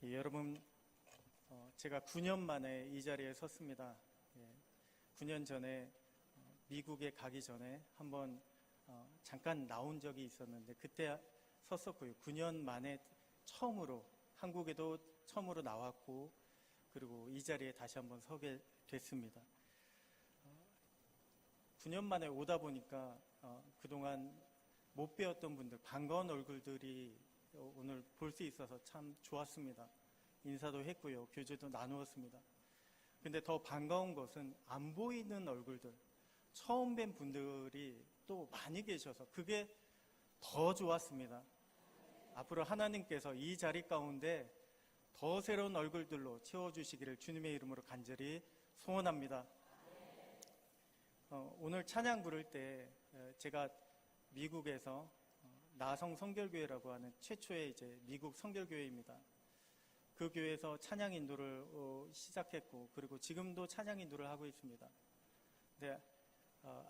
여러분, 제가 9년 만에 이 자리에 섰습니다. 9년 전에 미국에 가기 전에 한번 잠깐 나온 적이 있었는데 그때 섰었고요. 9년 만에 처음으로 한국에도 처음으로 나왔고, 그리고 이 자리에 다시 한번 서게 됐습니다. 9년 만에 오다 보니까 그동안 못 뵈었던 분들, 반가운 얼굴들이 오늘 볼 수 있어서 참 좋았습니다. 인사도 했고요. 교제도 나누었습니다. 근데 더 반가운 것은 안 보이는 얼굴들, 처음 뵌 분들이 또 많이 계셔서 그게 더 좋았습니다. 앞으로 하나님께서 이 자리 가운데 더 새로운 얼굴들로 채워주시기를 주님의 이름으로 간절히 소원합니다. 오늘 찬양 부를 때 제가 미국에서 나성 성결교회라고 하는 최초의 이제 미국 성결교회입니다. 그 교회에서 찬양 인도를 시작했고, 그리고 지금도 찬양 인도를 하고 있습니다. 근데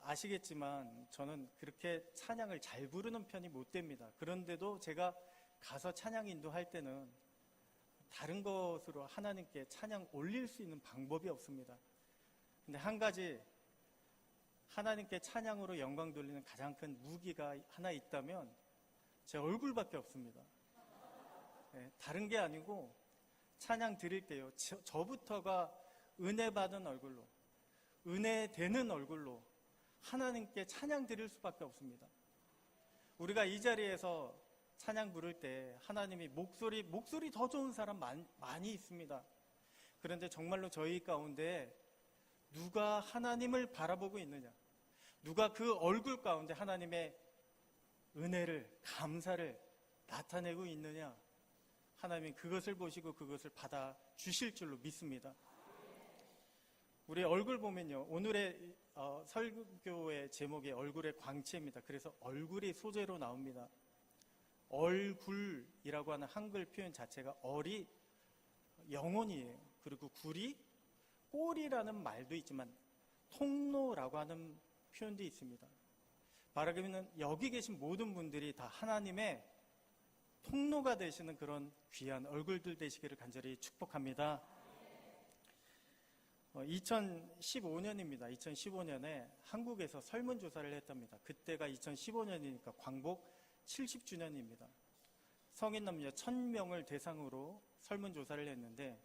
아시겠지만 저는 그렇게 찬양을 잘 부르는 편이 못 됩니다. 그런데도 제가 가서 찬양 인도할 때는 다른 것으로 하나님께 찬양 올릴 수 있는 방법이 없습니다. 근데 한 가지, 하나님께 찬양으로 영광 돌리는 가장 큰 무기가 하나 있다면 제 얼굴밖에 없습니다. 다른 게 아니고 찬양 드릴 때요, 저부터가 은혜 받은 얼굴로, 은혜 되는 얼굴로 하나님께 찬양 드릴 수밖에 없습니다. 우리가 이 자리에서 찬양 부를 때 하나님이 목소리 더 좋은 사람 많이 있습니다. 그런데 정말로 저희 가운데 누가 하나님을 바라보고 있느냐, 누가 그 얼굴 가운데 하나님의 은혜를, 감사를 나타내고 있느냐, 하나님이 그것을 보시고 그것을 받아 주실 줄로 믿습니다. 우리 얼굴 보면요, 오늘의 설교의 제목이 얼굴의 광채입니다. 그래서 얼굴이 소재로 나옵니다. 얼굴이라고 하는 한글 표현 자체가 얼이 영혼이에요. 그리고 굴이 꼴이라는 말도 있지만 통로라고 하는 표현도 있습니다. 말하자면 여기 계신 모든 분들이 다 하나님의 통로가 되시는 그런 귀한 얼굴들 되시기를 간절히 축복합니다. 2015년입니다. 2015년에 한국에서 설문조사를 했답니다. 그때가 2015년이니까 광복 70주년입니다. 성인 남녀 1000명을 대상으로 설문조사를 했는데,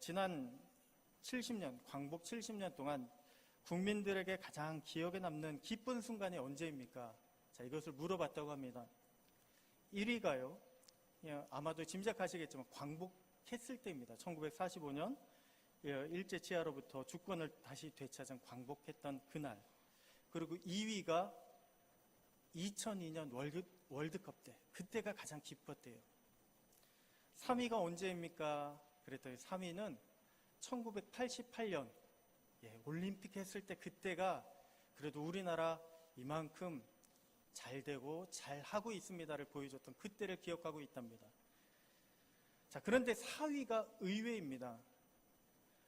지난 70년, 광복 70년 동안 국민들에게 가장 기억에 남는 기쁜 순간이 언제입니까? 자, 이것을 물어봤다고 합니다. 1위가요, 아마도 짐작하시겠지만 광복했을 때입니다. 1945년 일제치하로부터 주권을 다시 되찾은 광복했던 그날. 그리고 2위가 2002년 월드컵 때, 그때가 가장 기뻤대요. 3위가 언제입니까? 그랬더니 3위는 1988년 올림픽 했을 때, 그때가 그래도 우리나라 이만큼 잘 되고 잘 하고 있습니다를 보여줬던 그때를 기억하고 있답니다. 자, 그런데 4위가 의외입니다.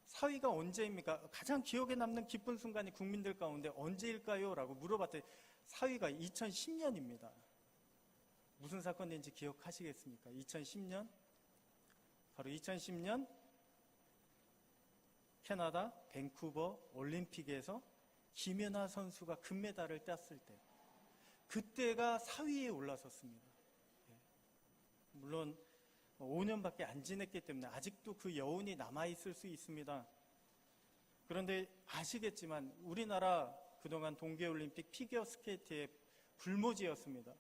4위가 언제입니까? 가장 기억에 남는 기쁜 순간이 국민들 가운데 언제일까요? 라고 물어봤더니 4위가 2010년입니다. 무슨 사건인지 기억하시겠습니까? 2010년, 바로 2010년 캐나다 밴쿠버 올림픽에서 김연아 선수가 금메달을 땄을 때, 그때가 4위에 올라섰습니다. 물론 5년밖에 안 지냈기 때문에 아직도 그 여운이 남아있을 수 있습니다. 그런데 아시겠지만 우리나라 그동안 동계올림픽 피겨스케이트의 불모지였습니다.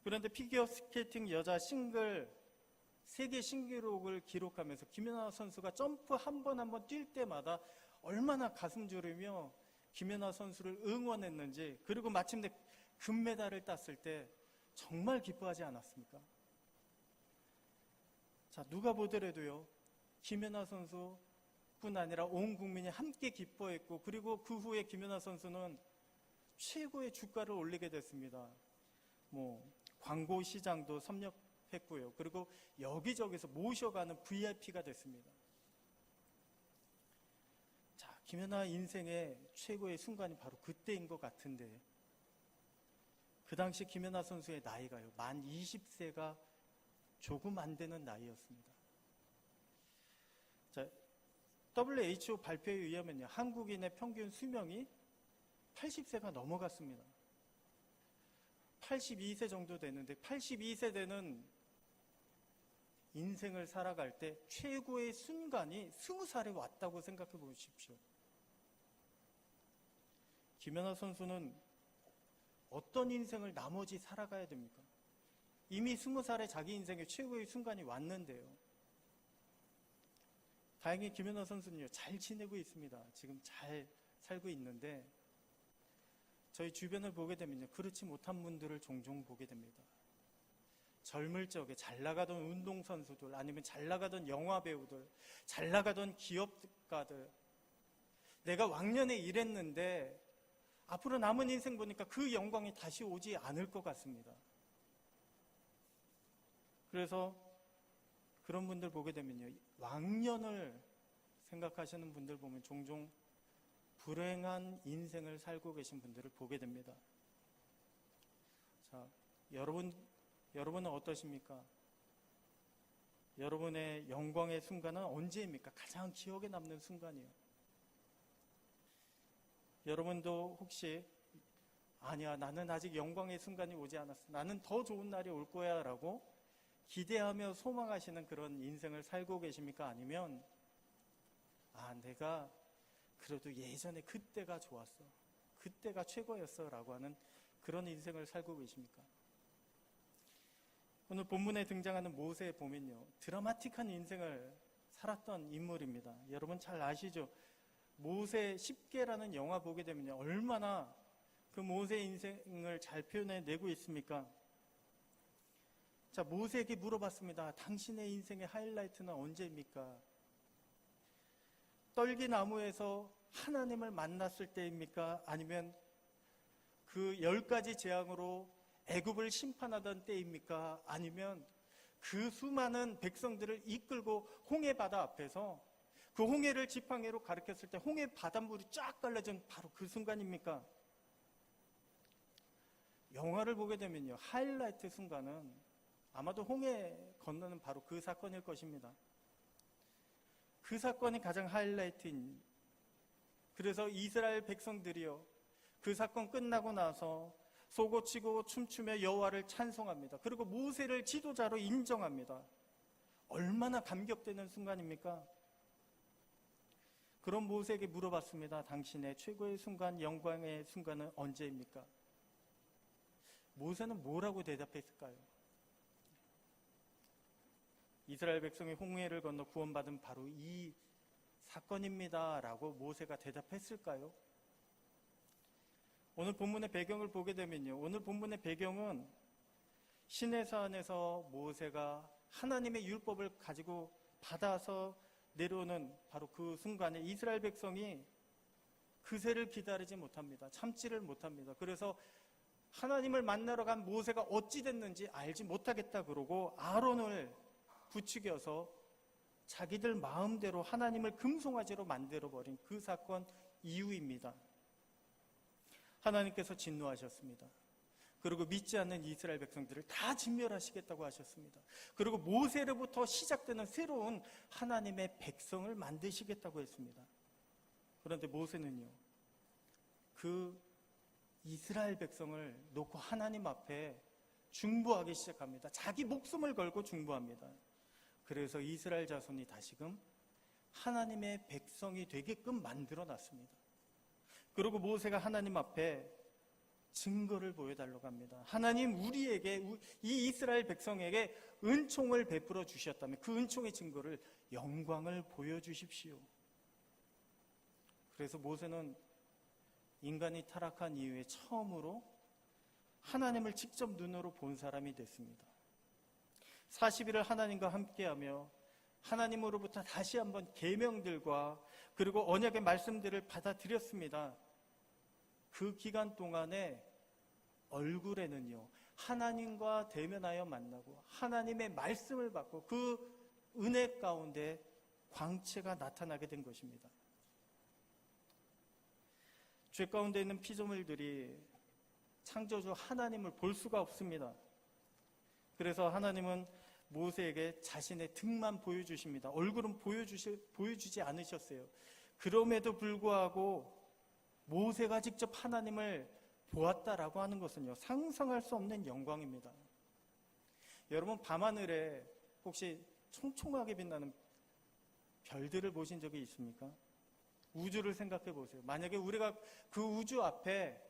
그런데 피겨스케이팅 여자 싱글 세계 신기록을 기록하면서 김연아 선수가 점프 한 번 뛸 때마다 얼마나 가슴 졸이며 김연아 선수를 응원했는지, 그리고 마침내 금메달을 땄을 때 정말 기뻐하지 않았습니까? 자, 누가 보더라도요, 김연아 선수뿐 아니라 온 국민이 함께 기뻐했고, 그리고 그 후에 김연아 선수는 최고의 주가를 올리게 됐습니다. 광고 시장도 섭렵했고요. 그리고 여기저기서 모셔가는 VIP가 됐습니다. 자, 김연아 인생의 최고의 순간이 바로 그때인 것 같은데, 그 당시 김연아 선수의 나이가요, 만 20세가 조금 안 되는 나이였습니다. 자, WHO 발표에 의하면요, 한국인의 평균 수명이 80세가 넘어갔습니다. 82세 정도 되는데 82세 되는 인생을 살아갈 때 최고의 순간이 20살에 왔다고 생각해 보십시오. 김연아 선수는 어떤 인생을 나머지 살아가야 됩니까? 이미 20살에 자기 인생의 최고의 순간이 왔는데요. 다행히 김연아 선수는요, 잘 지내고 있습니다. 지금 잘 살고 있는데 저희 주변을 보게 되면요, 그렇지 못한 분들을 종종 보게 됩니다. 젊을 적에 잘 나가던 운동선수들, 아니면 잘 나가던 영화배우들, 잘 나가던 기업가들, 내가 왕년에 이랬는데 앞으로 남은 인생 보니까 그 영광이 다시 오지 않을 것 같습니다. 그래서 그런 분들 보게 되면요, 왕년을 생각하시는 분들 보면 종종 불행한 인생을 살고 계신 분들을 보게 됩니다. 자, 여러분은 어떠십니까? 여러분의 영광의 순간은 언제입니까? 가장 기억에 남는 순간이요. 여러분도 혹시 아니야, 나는 아직 영광의 순간이 오지 않았어, 나는 더 좋은 날이 올 거야 라고 기대하며 소망하시는 그런 인생을 살고 계십니까? 아니면 내가 그래도 예전에 그때가 좋았어, 그때가 최고였어 라고 하는 그런 인생을 살고 계십니까? 오늘 본문에 등장하는 모세에 보면요, 드라마틱한 인생을 살았던 인물입니다. 여러분 잘 아시죠? 모세 10개라는 영화 보게 되면요, 얼마나 그 모세의 인생을 잘 표현해내고 있습니까? 자, 모세에게 물어봤습니다. 당신의 인생의 하이라이트는 언제입니까? 떨기나무에서 하나님을 만났을 때입니까? 아니면 그 10가지 재앙으로 애굽을 심판하던 때입니까? 아니면 그 수많은 백성들을 이끌고 홍해 바다 앞에서 그 홍해를 지팡이로 가리켰을 때 홍해 바닷물이 쫙 갈라진 바로 그 순간입니까? 영화를 보게 되면요, 하이라이트 순간은 아마도 홍해 건너는 바로 그 사건일 것입니다. 그 사건이 가장 하이라이트인, 그래서 이스라엘 백성들이요, 그 사건 끝나고 나서 쏘고치고 춤추며 여호와를 찬송합니다. 그리고 모세를 지도자로 인정합니다. 얼마나 감격되는 순간입니까? 그런 모세에게 물어봤습니다. 당신의 최고의 순간, 영광의 순간은 언제입니까? 모세는 뭐라고 대답했을까요? 이스라엘 백성이 홍해를 건너 구원받은 바로 이 사건입니다 라고 모세가 대답했을까요? 오늘 본문의 배경을 보게 되면요, 오늘 본문의 배경은 시내산에서 모세가 하나님의 율법을 가지고 받아서 내려오는 바로 그 순간에 이스라엘 백성이 그새를 기다리지 못합니다. 참지를 못합니다. 그래서 하나님을 만나러 간 모세가 어찌 됐는지 알지 못하겠다 그러고 아론을 부추겨서 자기들 마음대로 하나님을 금송아지로 만들어버린 그 사건 이후입니다. 하나님께서 진노하셨습니다. 그리고 믿지 않는 이스라엘 백성들을 다 진멸하시겠다고 하셨습니다. 그리고 모세로부터 시작되는 새로운 하나님의 백성을 만드시겠다고 했습니다. 그런데 모세는요, 그 이스라엘 백성을 놓고 하나님 앞에 중보하기 시작합니다. 자기 목숨을 걸고 중보합니다. 그래서 이스라엘 자손이 다시금 하나님의 백성이 되게끔 만들어 놨습니다. 그리고 모세가 하나님 앞에 증거를 보여달라고 합니다. 하나님, 우리에게, 이 이스라엘 백성에게 은총을 베풀어 주셨다면 그 은총의 증거를, 영광을 보여주십시오. 그래서 모세는 인간이 타락한 이후에 처음으로 하나님을 직접 눈으로 본 사람이 됐습니다. 40일을 하나님과 함께하며 하나님으로부터 다시 한번 계명들과 그리고 언약의 말씀들을 받아들였습니다. 그 기간 동안에 얼굴에는요, 하나님과 대면하여 만나고 하나님의 말씀을 받고 그 은혜 가운데 광채가 나타나게 된 것입니다. 죄 가운데 있는 피조물들이 창조주 하나님을 볼 수가 없습니다. 그래서 하나님은 모세에게 자신의 등만 보여주십니다. 얼굴은 보여주지 않으셨어요. 그럼에도 불구하고 모세가 직접 하나님을 보았다라고 하는 것은요, 상상할 수 없는 영광입니다. 여러분, 밤하늘에 혹시 총총하게 빛나는 별들을 보신 적이 있습니까? 우주를 생각해 보세요. 만약에 우리가 그 우주 앞에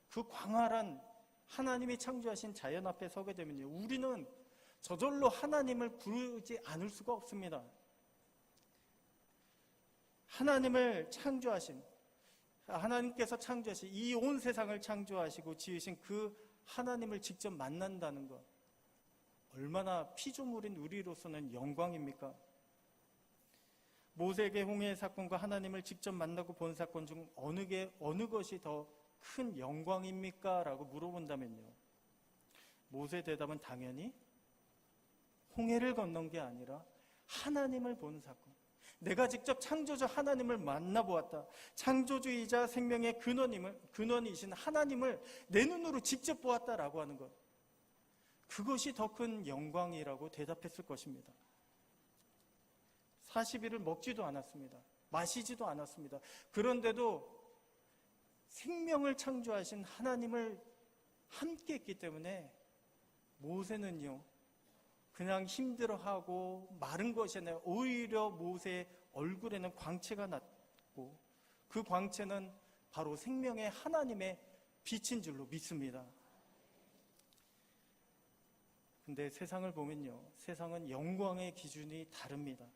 그 광활한 하나님이 창조하신 자연 앞에 서게 되면요, 우리는 저절로 하나님을 부르지 않을 수가 없습니다. 하나님께서 창조하신 이 온 세상을 창조하시고 지으신 그 하나님을 직접 만난다는 것, 얼마나 피조물인 우리로서는 영광입니까? 모세에게 홍해의 사건과 하나님을 직접 만나고 본 사건 중 어느 것이 더 큰 영광입니까? 라고 물어본다면요, 모세의 대답은 당연히 홍해를 건넌 게 아니라 하나님을 본 사건, 내가 직접 창조주 하나님을 만나보았다, 창조주이자 생명의 근원이신 하나님을 내 눈으로 직접 보았다라고 하는 것, 그것이 더 큰 영광이라고 대답했을 것입니다. 40일을 먹지도 않았습니다. 마시지도 않았습니다. 그런데도 생명을 창조하신 하나님을 함께 했기 때문에 모세는요, 그냥 힘들어하고 마른 것이 아니라 오히려 모세의 얼굴에는 광채가 났고, 그 광채는 바로 생명의 하나님의 빛인 줄로 믿습니다. 근데 세상을 보면요, 세상은 영광의 기준이 다릅니다.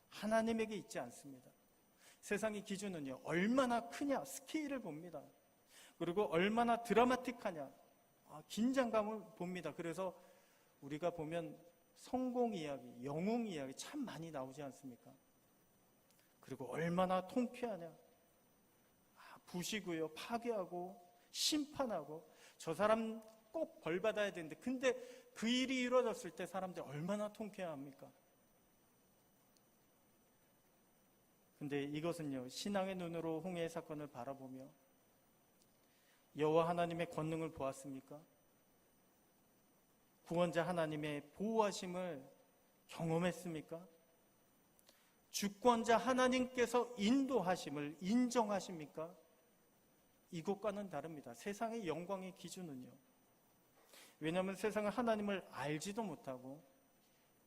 하나님에게 있지 않습니다. 세상의 기준은요, 얼마나 크냐, 스케일을 봅니다. 그리고 얼마나 드라마틱하냐, 긴장감을 봅니다. 그래서 우리가 보면 성공 이야기, 영웅 이야기 참 많이 나오지 않습니까? 그리고 얼마나 통쾌하냐, 부시고요, 파괴하고 심판하고, 저 사람 꼭 벌 받아야 되는데, 근데 그 일이 이루어졌을 때 사람들이 얼마나 통쾌합니까? 근데 이것은요, 신앙의 눈으로 홍해의 사건을 바라보며 여호와 하나님의 권능을 보았습니까? 구원자 하나님의 보호하심을 경험했습니까? 주권자 하나님께서 인도하심을 인정하십니까? 이것과는 다릅니다. 세상의 영광의 기준은요, 왜냐하면 세상은 하나님을 알지도 못하고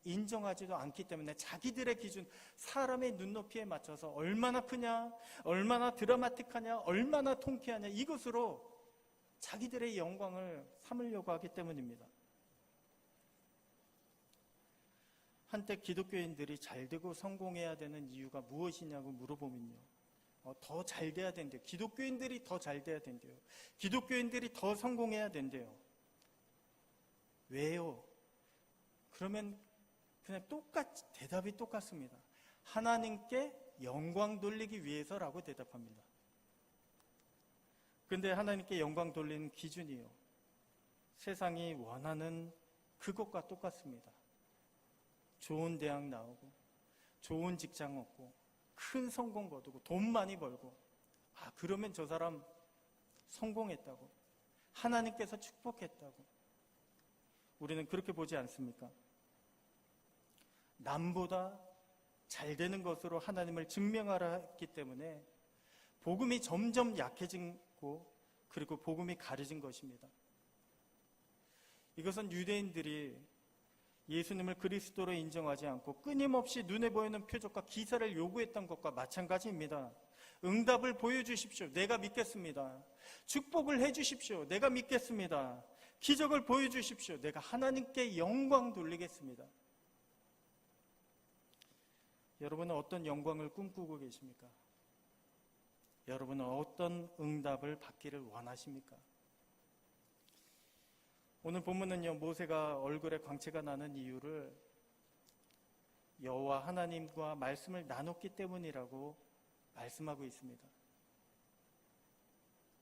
인정하지도 않기 때문에 자기들의 기준, 사람의 눈높이에 맞춰서 얼마나 크냐, 얼마나 드라마틱하냐, 얼마나 통쾌하냐, 이것으로 자기들의 영광을 삼으려고 하기 때문입니다. 한때 기독교인들이 잘되고 성공해야 되는 이유가 무엇이냐고 물어보면요, 더 잘돼야 된대요. 기독교인들이 더 잘돼야 된대요. 기독교인들이 더 성공해야 된대요. 왜요? 그러면 그냥 대답이 똑같습니다. 하나님께 영광 돌리기 위해서라고 대답합니다. 그런데 하나님께 영광 돌리는 기준이요, 세상이 원하는 그것과 똑같습니다. 좋은 대학 나오고, 좋은 직장 얻고, 큰 성공 거두고, 돈 많이 벌고, 그러면 저 사람 성공했다고, 하나님께서 축복했다고. 우리는 그렇게 보지 않습니까? 남보다 잘 되는 것으로 하나님을 증명하려 했기 때문에 복음이 점점 약해지고, 그리고 복음이 가려진 것입니다. 이것은 유대인들이 예수님을 그리스도로 인정하지 않고 끊임없이 눈에 보이는 표적과 기사를 요구했던 것과 마찬가지입니다. 응답을 보여주십시오. 내가 믿겠습니다. 축복을 해주십시오. 내가 믿겠습니다. 기적을 보여주십시오. 내가 하나님께 영광 돌리겠습니다. 여러분은 어떤 영광을 꿈꾸고 계십니까? 여러분은 어떤 응답을 받기를 원하십니까? 오늘 본문은요, 모세가 얼굴에 광채가 나는 이유를 여호와 하나님과 말씀을 나눴기 때문이라고 말씀하고 있습니다.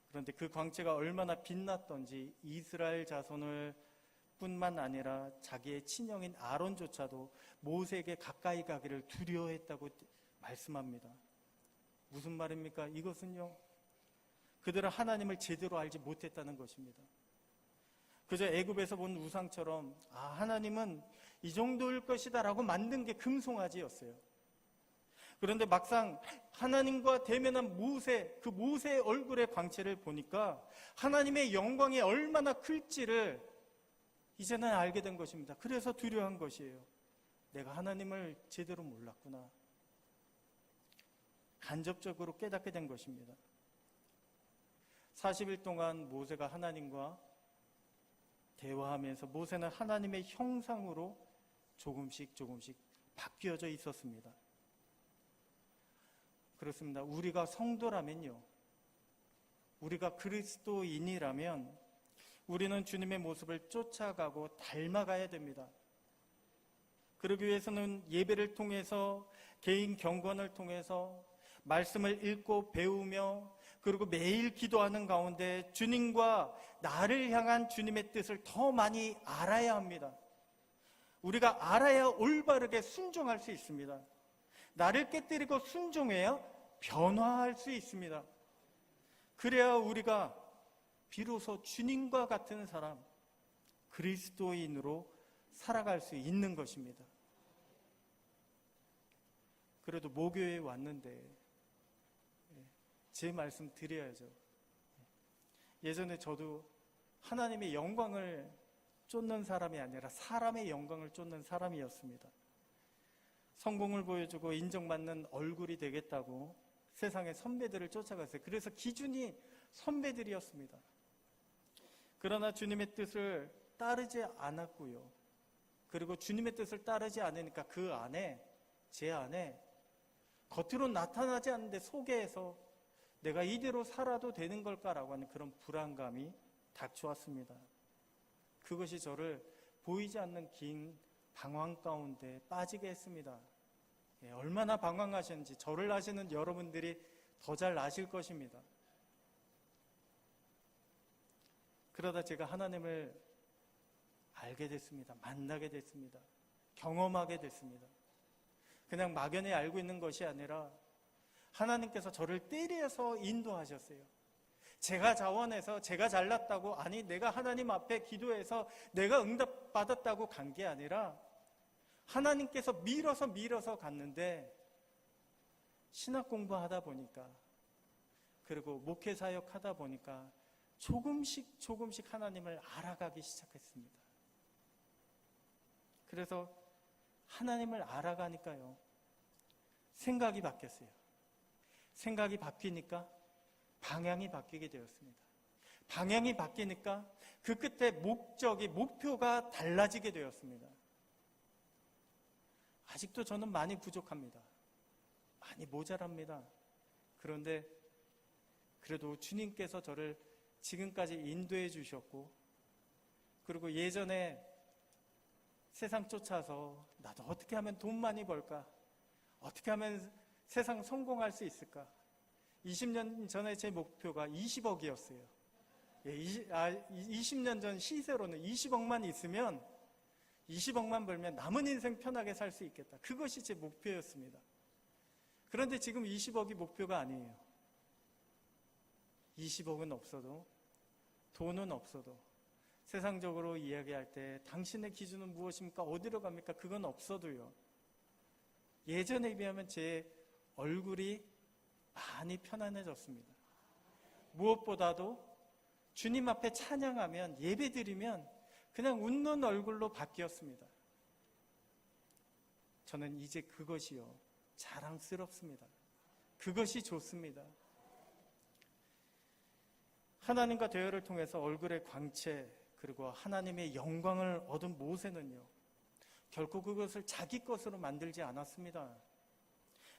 그런데 그 광채가 얼마나 빛났던지 이스라엘 자손을 뿐만 아니라 자기의 친형인 아론조차도 모세에게 가까이 가기를 두려워했다고 말씀합니다. 무슨 말입니까? 이것은요, 그들은 하나님을 제대로 알지 못했다는 것입니다. 그저 애굽에서 본 우상처럼 하나님은 이 정도일 것이다 라고 만든 게 금송아지였어요. 그런데 막상 하나님과 대면한 모세, 그 모세의 얼굴의 광채를 보니까 하나님의 영광이 얼마나 클지를 이제는 알게 된 것입니다. 그래서 두려워한 것이에요. 내가 하나님을 제대로 몰랐구나. 간접적으로 깨닫게 된 것입니다. 40일 동안 모세가 하나님과 대화하면서 모세는 하나님의 형상으로 조금씩 바뀌어져 있었습니다. 그렇습니다. 우리가 성도라면요, 우리가 그리스도인이라면 우리는 주님의 모습을 쫓아가고 닮아가야 됩니다. 그러기 위해서는 예배를 통해서, 개인 경건을 통해서, 말씀을 읽고 배우며, 그리고 매일 기도하는 가운데 주님과 나를 향한 주님의 뜻을 더 많이 알아야 합니다. 우리가 알아야 올바르게 순종할 수 있습니다. 나를 깨뜨리고 순종해야 변화할 수 있습니다. 그래야 우리가 비로소 주님과 같은 사람, 그리스도인으로 살아갈 수 있는 것입니다. 그래도 모교에 왔는데 제 말씀 드려야죠. 예전에 저도 하나님의 영광을 쫓는 사람이 아니라 사람의 영광을 쫓는 사람이었습니다. 성공을 보여주고 인정받는 얼굴이 되겠다고 세상의 선배들을 쫓아갔어요. 그래서 기준이 선배들이었습니다. 그러나 주님의 뜻을 따르지 않았고요. 그리고 주님의 뜻을 따르지 않으니까 그 안에, 제 안에 겉으로 나타나지 않는데 속에서 내가 이대로 살아도 되는 걸까라고 하는 그런 불안감이 닥쳐왔습니다. 그것이 저를 보이지 않는 긴 방황 가운데 빠지게 했습니다. 얼마나 방황하셨는지 저를 아시는 여러분들이 더 잘 아실 것입니다. 그러다 제가 하나님을 알게 됐습니다. 만나게 됐습니다. 경험하게 됐습니다. 그냥 막연히 알고 있는 것이 아니라 하나님께서 저를 때려서 인도하셨어요. 제가 자원해서 제가 잘났다고, 아니 내가 하나님 앞에 기도해서 내가 응답받았다고 간 게 아니라 하나님께서 밀어서 갔는데, 신학 공부하다 보니까, 그리고 목회 사역 하다 보니까 조금씩 하나님을 알아가기 시작했습니다. 그래서 하나님을 알아가니까요, 생각이 바뀌었어요. 생각이 바뀌니까 방향이 바뀌게 되었습니다. 방향이 바뀌니까 그 끝에 목표가 달라지게 되었습니다. 아직도 저는 많이 부족합니다. 많이 모자랍니다. 그런데 그래도 주님께서 저를 지금까지 인도해 주셨고, 그리고 예전에 세상 쫓아서 나도 어떻게 하면 돈 많이 벌까? 어떻게 하면 세상 성공할 수 있을까? 20년 전에 제 목표가 20억이었어요. 20년 전 시세로는 20억만 있으면, 20억만 벌면 남은 인생 편하게 살 수 있겠다. 그것이 제 목표였습니다. 그런데 지금 20억이 목표가 아니에요. 20억은 없어도, 돈은 없어도, 세상적으로 이야기할 때 당신의 기준은 무엇입니까? 어디로 갑니까? 그건 없어도요, 예전에 비하면 제 얼굴이 많이 편안해졌습니다. 무엇보다도 주님 앞에 찬양하면, 예배드리면 그냥 웃는 얼굴로 바뀌었습니다. 저는 이제 그것이요, 자랑스럽습니다. 그것이 좋습니다. 하나님과 대화를 통해서 얼굴의 광채, 그리고 하나님의 영광을 얻은 모세는요, 결코 그것을 자기 것으로 만들지 않았습니다.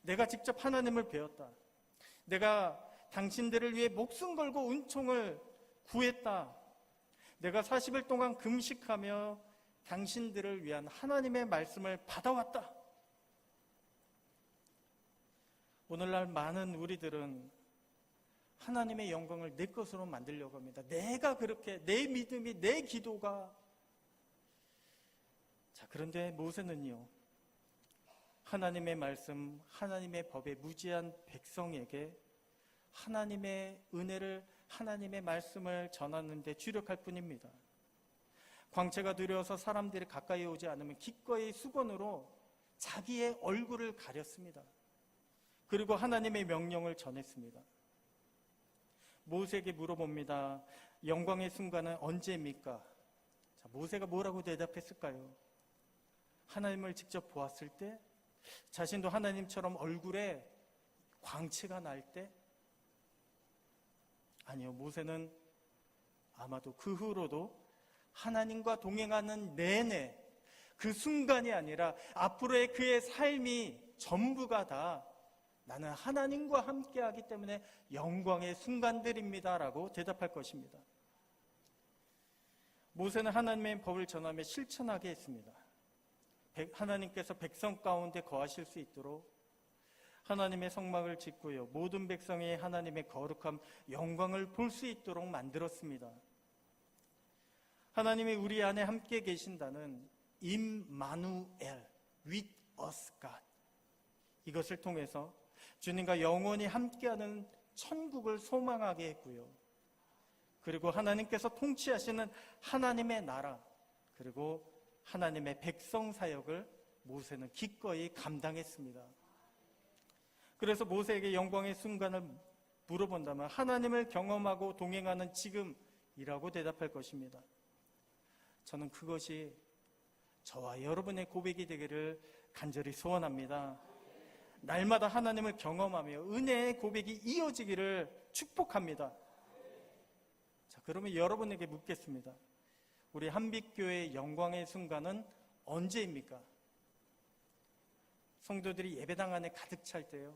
내가 직접 하나님을 배웠다. 내가 당신들을 위해 목숨 걸고 은총을 구했다. 내가 40일 동안 금식하며 당신들을 위한 하나님의 말씀을 받아왔다. 오늘날 많은 우리들은 하나님의 영광을 내 것으로 만들려고 합니다. 내가 그렇게, 내 믿음이, 내 기도가. 자, 그런데 모세는요, 하나님의 말씀, 하나님의 법에 무지한 백성에게 하나님의 은혜를, 하나님의 말씀을 전하는 데 주력할 뿐입니다. 광채가 두려워서 사람들이 가까이 오지 않으면 기꺼이 수건으로 자기의 얼굴을 가렸습니다. 그리고 하나님의 명령을 전했습니다. 모세에게 물어봅니다. 영광의 순간은 언제입니까? 자, 모세가 뭐라고 대답했을까요? 하나님을 직접 보았을 때, 자신도 하나님처럼 얼굴에 광채가 날 때? 아니요, 모세는 아마도 그 후로도 하나님과 동행하는 내내 그 순간이 아니라 앞으로의 그의 삶이 전부가 다 나는 하나님과 함께하기 때문에 영광의 순간들입니다 라고 대답할 것입니다. 모세는 하나님의 법을 전하며 실천하게 했습니다. 하나님께서 백성 가운데 거하실 수 있도록 하나님의 성막을 짓고요, 모든 백성이 하나님의 거룩함, 영광을 볼 수 있도록 만들었습니다. 하나님이 우리 안에 함께 계신다는 임마누엘, with us God, 이것을 통해서 주님과 영원히 함께하는 천국을 소망하게 했고요, 그리고 하나님께서 통치하시는 하나님의 나라, 그리고 하나님의 백성 사역을 모세는 기꺼이 감당했습니다. 그래서 모세에게 영광의 순간을 물어본다면 하나님을 경험하고 동행하는 지금이라고 대답할 것입니다. 저는 그것이 저와 여러분의 고백이 되기를 간절히 소원합니다. 날마다 하나님을 경험하며 은혜의 고백이 이어지기를 축복합니다. 자, 그러면 여러분에게 묻겠습니다. 우리 한빛교회의 영광의 순간은 언제입니까? 성도들이 예배당 안에 가득 찰 때요?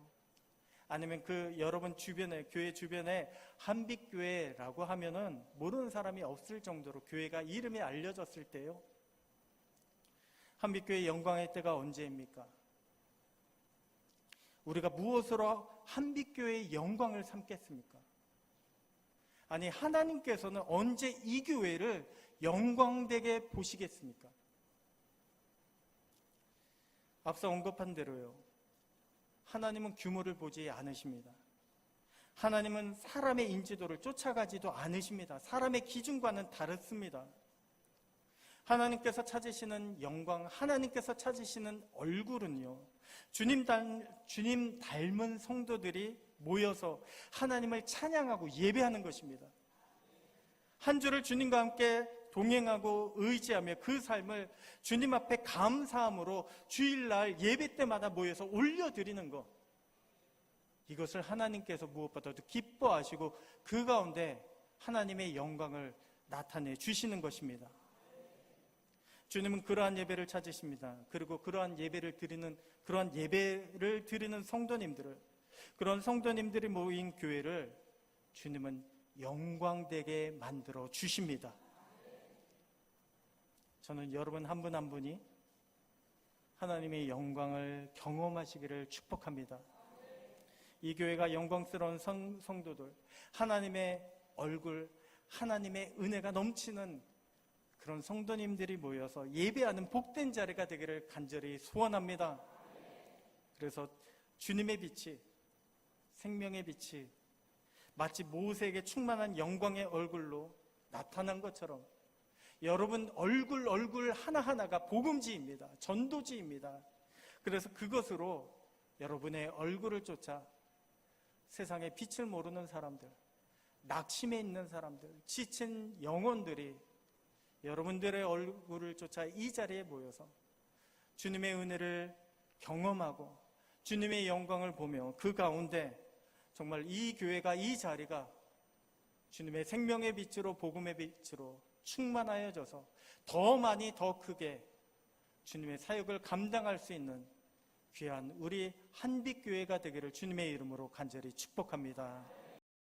아니면 그 여러분 주변에, 교회 주변에 한빛교회라고 하면은 모르는 사람이 없을 정도로 교회가 이름이 알려졌을 때요? 한빛교회의 영광의 때가 언제입니까? 우리가 무엇으로 한빛교회의 영광을 삼겠습니까? 아니, 하나님께서는 언제 이 교회를 영광되게 보시겠습니까? 앞서 언급한 대로요, 하나님은 규모를 보지 않으십니다. 하나님은 사람의 인지도를 쫓아가지도 않으십니다. 사람의 기준과는 다릅니다. 하나님께서 찾으시는 영광, 하나님께서 찾으시는 얼굴은요, 주님 닮은 성도들이 모여서 하나님을 찬양하고 예배하는 것입니다. 한 주를 주님과 함께 동행하고 의지하며 그 삶을 주님 앞에 감사함으로 주일날 예배 때마다 모여서 올려드리는 것, 이것을 하나님께서 무엇보다도 기뻐하시고 그 가운데 하나님의 영광을 나타내 주시는 것입니다. 주님은 그러한 예배를 찾으십니다. 그리고 그러한 예배를 드리는 성도님들을, 그런 성도님들이 모인 교회를 주님은 영광되게 만들어 주십니다. 저는 여러분 한 분 한 분이 하나님의 영광을 경험하시기를 축복합니다. 이 교회가 영광스러운 성도들, 하나님의 얼굴, 하나님의 은혜가 넘치는 그런 성도님들이 모여서 예배하는 복된 자리가 되기를 간절히 소원합니다. 그래서 주님의 빛이, 생명의 빛이 마치 모세에게 충만한 영광의 얼굴로 나타난 것처럼 여러분 얼굴 하나하나가 복음지입니다. 전도지입니다. 그래서 그것으로 여러분의 얼굴을 쫓아 세상에 빛을 모르는 사람들, 낙심해 있는 사람들, 지친 영혼들이 여러분들의 얼굴을 쫓아 이 자리에 모여서 주님의 은혜를 경험하고 주님의 영광을 보며 그 가운데 정말 이 교회가, 이 자리가 주님의 생명의 빛으로, 복음의 빛으로 충만하여져서 더 많이, 더 크게 주님의 사역을 감당할 수 있는 귀한 우리 한빛교회가 되기를 주님의 이름으로 간절히 축복합니다.